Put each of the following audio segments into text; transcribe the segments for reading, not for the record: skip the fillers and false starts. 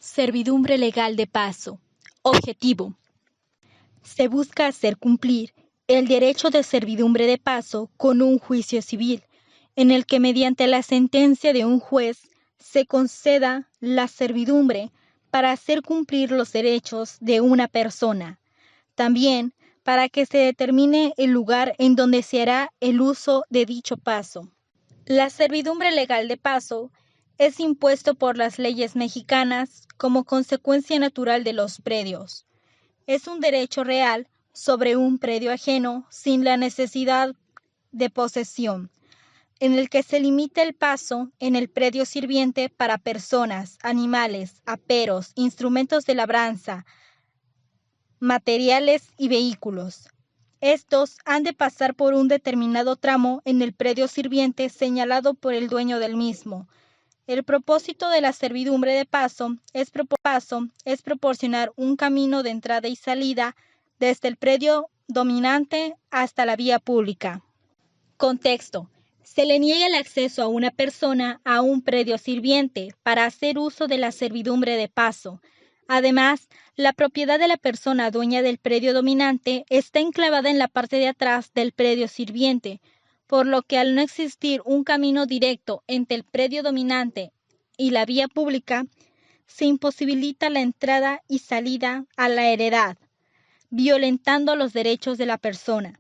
Servidumbre legal de paso. Objetivo. Se busca hacer cumplir el derecho de servidumbre de paso con un juicio civil, en el que mediante la sentencia de un juez se conceda la servidumbre para hacer cumplir los derechos de una persona. También para que se determine el lugar en donde se hará el uso de dicho paso. La servidumbre legal de paso es impuesto por las leyes mexicanas como consecuencia natural de los predios. Es un derecho real sobre un predio ajeno sin la necesidad de posesión, en el que se limita el paso en el predio sirviente para personas, animales, aperos, instrumentos de labranza, materiales y vehículos. Estos han de pasar por un determinado tramo en el predio sirviente señalado por el dueño del mismo. El propósito de la servidumbre de paso es proporcionar un camino de entrada y salida desde el predio dominante hasta la vía pública. Contexto. Se le niega el acceso a una persona a un predio sirviente para hacer uso de la servidumbre de paso. Además, la propiedad de la persona dueña del predio dominante está enclavada en la parte de atrás del predio sirviente, por lo que al no existir un camino directo entre el predio dominante y la vía pública, se imposibilita la entrada y salida a la heredad, violentando los derechos de la persona.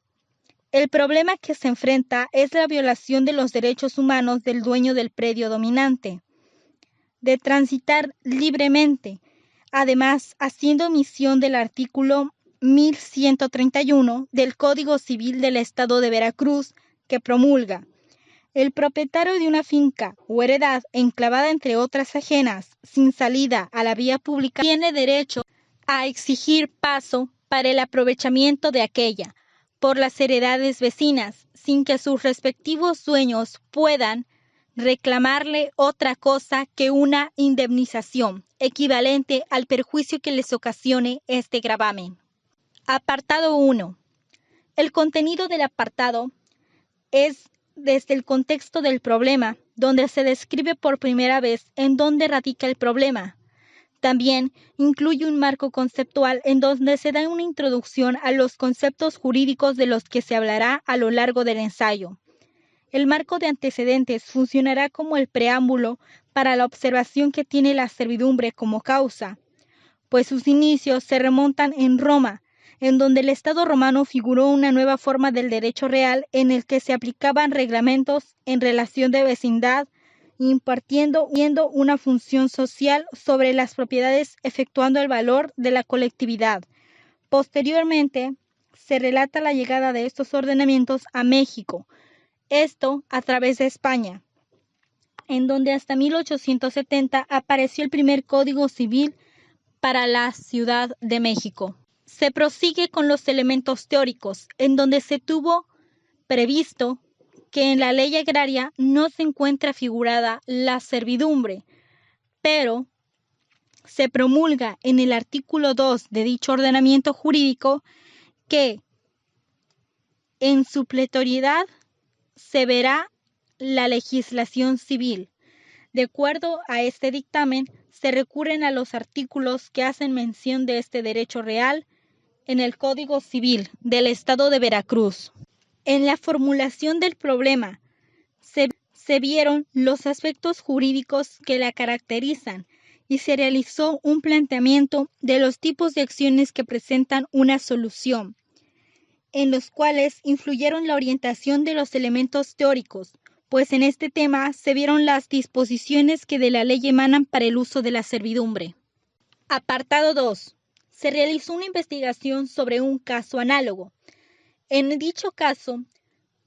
El problema que se enfrenta es la violación de los derechos humanos del dueño del predio dominante, de transitar libremente, además haciendo omisión del artículo 1131 del Código Civil del Estado de Veracruz, que promulga: el propietario de una finca o heredad enclavada entre otras ajenas, sin salida a la vía pública, tiene derecho a exigir paso para el aprovechamiento de aquella por las heredades vecinas, sin que sus respectivos dueños puedan reclamarle otra cosa que una indemnización equivalente al perjuicio que les ocasione este gravamen. Apartado 1. El contenido del apartado es desde el contexto del problema, donde se describe por primera vez en dónde radica el problema. También incluye un marco conceptual en donde se da una introducción a los conceptos jurídicos de los que se hablará a lo largo del ensayo. El marco de antecedentes funcionará como el preámbulo para la observación que tiene la servidumbre como causa, pues sus inicios se remontan en Roma, en donde el Estado romano figuró una nueva forma del derecho real en el que se aplicaban reglamentos en relación de vecindad, impartiendo una función social sobre las propiedades, efectuando el valor de la colectividad. Posteriormente, se relata la llegada de estos ordenamientos a México, esto a través de España, en donde hasta 1870 apareció el primer Código Civil para la Ciudad de México. Se prosigue con los elementos teóricos, en donde se tuvo previsto que en la ley agraria no se encuentra figurada la servidumbre, pero se promulga en el artículo 2 de dicho ordenamiento jurídico que en su plenariedad se verá la legislación civil. De acuerdo a este dictamen, se recurren a los artículos que hacen mención de este derecho real en el Código Civil del Estado de Veracruz. En la formulación del problema se vieron los aspectos jurídicos que la caracterizan y se realizó un planteamiento de los tipos de acciones que presentan una solución, en los cuales influyeron la orientación de los elementos teóricos, pues en este tema se vieron las disposiciones que de la ley emanan para el uso de la servidumbre. Apartado 2. Se realizó una investigación sobre un caso análogo. En dicho caso,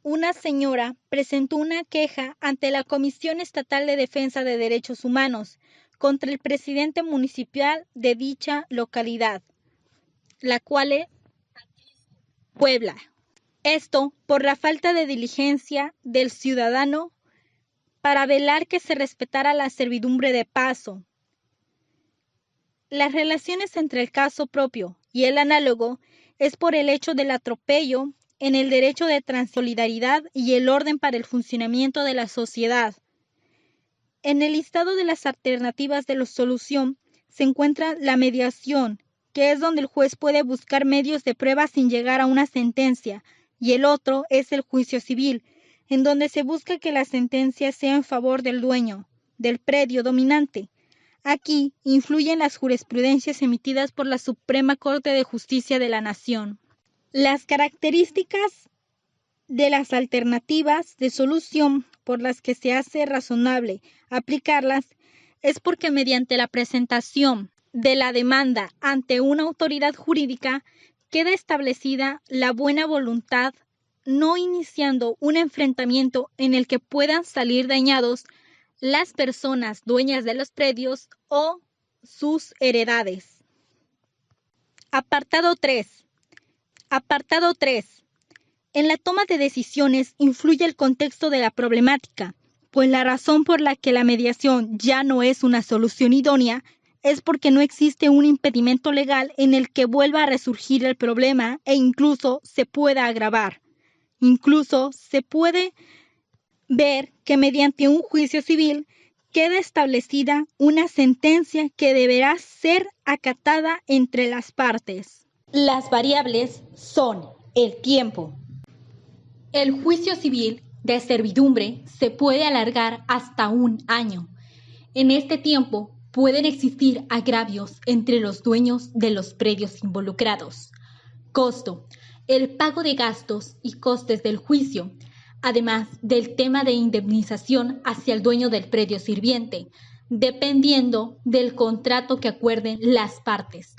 una señora presentó una queja ante la Comisión Estatal de Defensa de Derechos Humanos contra el presidente municipal de dicha localidad, la cual es Puebla. Esto por la falta de diligencia del ciudadano para velar que se respetara la servidumbre de paso. Las relaciones entre el caso propio y el análogo es por el hecho del atropello en el derecho de transsolidaridad y el orden para el funcionamiento de la sociedad. En el listado de las alternativas de la solución se encuentra la mediación, que es donde el juez puede buscar medios de prueba sin llegar a una sentencia, y el otro es el juicio civil, en donde se busca que la sentencia sea en favor del dueño, del predio dominante. Aquí influyen las jurisprudencias emitidas por la Suprema Corte de Justicia de la Nación. Las características de las alternativas de solución por las que se hace razonable aplicarlas es porque mediante la presentación de la demanda ante una autoridad jurídica queda establecida la buena voluntad, no iniciando un enfrentamiento en el que puedan salir dañados las personas dueñas de los predios o sus heredades. Apartado 3. Apartado 3. En la toma de decisiones influye el contexto de la problemática, pues la razón por la que la mediación ya no es una solución idónea es porque no existe un impedimento legal en el que vuelva a resurgir el problema e incluso se pueda agravar. Incluso se puede ver que mediante un juicio civil queda establecida una sentencia que deberá ser acatada entre las partes. Las variables son el tiempo. El juicio civil de servidumbre se puede alargar hasta 1 año. En este tiempo pueden existir agravios entre los dueños de los predios involucrados. Costo: el pago de gastos y costes del juicio, además del tema de indemnización hacia el dueño del predio sirviente, dependiendo del contrato que acuerden las partes.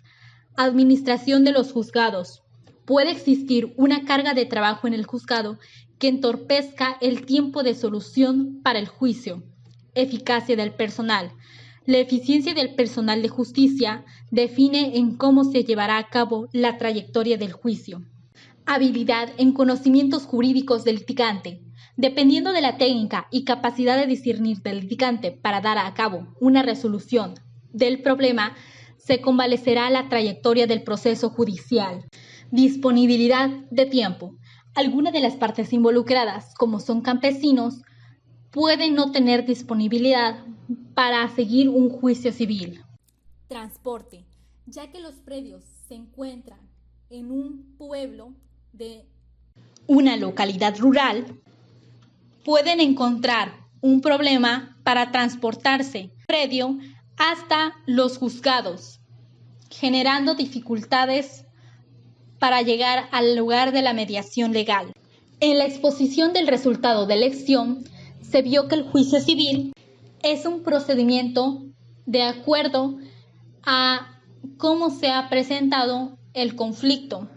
Administración de los juzgados. Puede existir una carga de trabajo en el juzgado que entorpezca el tiempo de solución para el juicio. Eficacia del personal. La eficiencia del personal de justicia define en cómo se llevará a cabo la trayectoria del juicio. Habilidad en conocimientos jurídicos del litigante. Dependiendo de la técnica y capacidad de discernir del litigante para dar a cabo una resolución del problema, se convalecerá la trayectoria del proceso judicial. Disponibilidad de tiempo. Algunas de las partes involucradas, como son campesinos, pueden no tener disponibilidad para seguir un juicio civil. Transporte. Ya que los predios se encuentran en un pueblo de una localidad rural, pueden encontrar un problema para transportarse predio hasta los juzgados, generando dificultades para llegar al lugar de la mediación legal. En la exposición del resultado de elección, se vio que el juicio civil es un procedimiento de acuerdo a cómo se ha presentado el conflicto,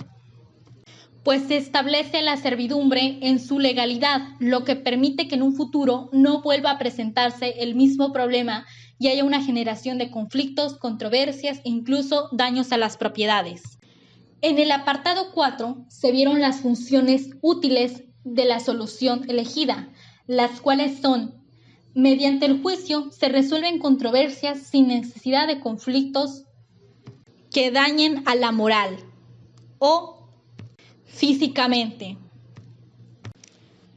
pues se establece la servidumbre en su legalidad, lo que permite que en un futuro no vuelva a presentarse el mismo problema y haya una generación de conflictos, controversias e incluso daños a las propiedades. En el apartado 4 se vieron las funciones útiles de la solución elegida, las cuales son: mediante el juicio se resuelven controversias sin necesidad de conflictos que dañen a la moral o físicamente.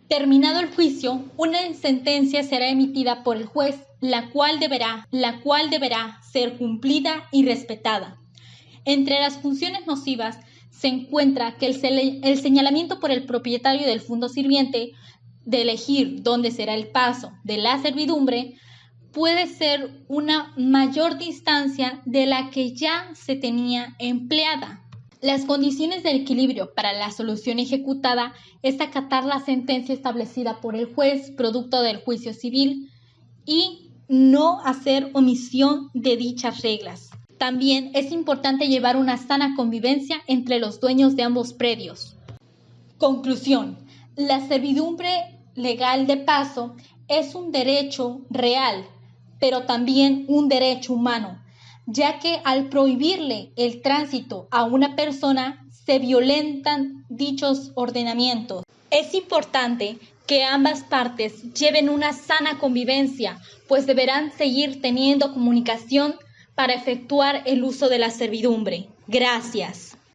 Terminado el juicio, una sentencia será emitida por el juez, la cual deberá ser cumplida y respetada. Entre las funciones nocivas se encuentra que el señalamiento por el propietario del fondo sirviente de elegir dónde será el paso de la servidumbre puede ser una mayor distancia de la que ya se tenía empleada. Las condiciones de equilibrio para la solución ejecutada es acatar la sentencia establecida por el juez producto del juicio civil y no hacer omisión de dichas reglas. También es importante llevar una sana convivencia entre los dueños de ambos predios. Conclusión: la servidumbre legal de paso es un derecho real, pero también un derecho humano, ya que al prohibirle el tránsito a una persona se violentan dichos ordenamientos. Es importante que ambas partes lleven una sana convivencia, pues deberán seguir teniendo comunicación para efectuar el uso de la servidumbre. Gracias.